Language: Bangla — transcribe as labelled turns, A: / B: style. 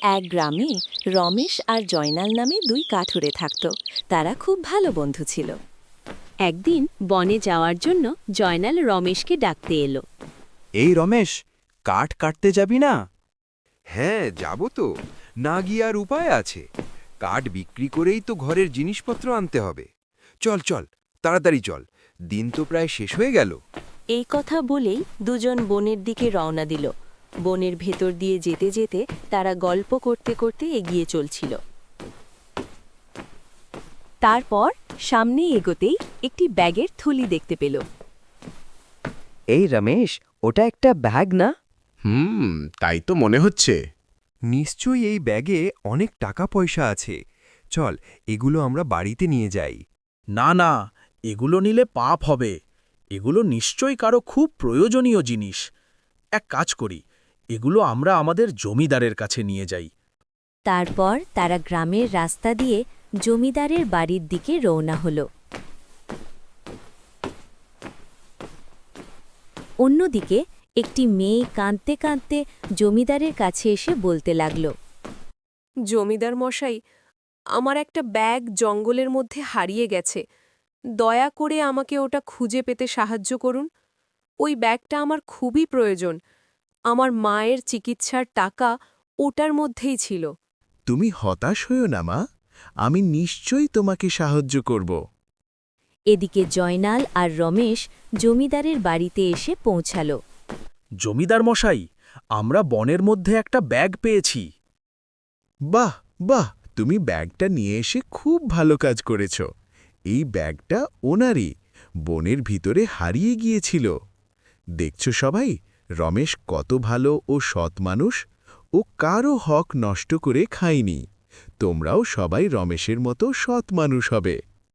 A: এক গ্রামে রমেশ আর জয়নাল নামে দুই কাঠুরে থাকত। তারা খুব ভালো বন্ধু ছিল। একদিন বনে যাওয়ার জন্য জয়নাল রমেশকে ডাকতে এলো।
B: এই রমেশ, কাঠ কাটতে যাবি না?
C: হ্যাঁ, যাব তো। না গিয়ে আর উপায় আছে? কাঠ বিক্রি করেই তো ঘরের জিনিসপত্র আনতে হবে। চল চল, তাড়াতাড়ি চল, দিন তো প্রায় শেষ হয়ে গেল।
A: এই কথা বলেই দুজন বনের দিকে রওনা দিল। বনের ভেতর দিয়ে যেতে যেতে তারা গল্প করতে করতে এগিয়ে চলছিল। তারপর সামনে এগোতেই একটি ব্যাগের থলি দেখতে পেল।
D: এই রমেশ, ওটা একটা ব্যাগ না?
E: তাই তো মনে হচ্ছে।
B: নিশ্চয়ই এই ব্যাগে অনেক টাকা পয়সা আছে। চল, এগুলো আমরা বাড়িতে নিয়ে যাই।
F: না না, এগুলো নিলে পাপ হবে। এগুলো নিশ্চয়ই কারো খুব প্রয়োজনীয় জিনিস। এক কাজ করি, এগুলো আমরা আমাদের জমিদারের কাছে নিয়ে যাই।
A: তারপর তারা গ্রামের রাস্তা দিয়ে জমিদারের বাড়ির দিকে রওনা হল। অন্যদিকে একটি মেয়ে কাঁদতে কাঁদতে জমিদারের কাছে এসে বলতে লাগল।
G: জমিদার মশাই, আমার একটা ব্যাগ জঙ্গলের মধ্যে হারিয়ে গেছে। দয়া করে আমাকে ওটা খুঁজে পেতে সাহায্য করুন। ওই ব্যাগটা আমার খুবই প্রয়োজন। আমার মায়ের চিকিৎসার টাকা ওটার মধ্যেই ছিল।
E: তুমি হতাশ হইও না মা, আমি নিশ্চয়ই তোমাকে সাহায্য করব।
A: এদিকে জয়নাল আর রমেশ জমিদারের বাড়িতে এসে পৌঁছাল।
F: জমিদার মশাই, আমরা বনের মধ্যে একটা ব্যাগ পেয়েছি।
E: বাহ বাহ, তুমি ব্যাগটা নিয়ে এসে খুব ভালো কাজ করেছ। এই ব্যাগটা ওনারই, বনের ভিতরে হারিয়ে গিয়েছিল। দেখছ সবাই, রমেশ কত ভালো ও সৎ মানুষ। ও কারও হক নষ্ট করে খায়নি। তোমরাও সবাই রমেশের মতো সৎ মানুষ হবে।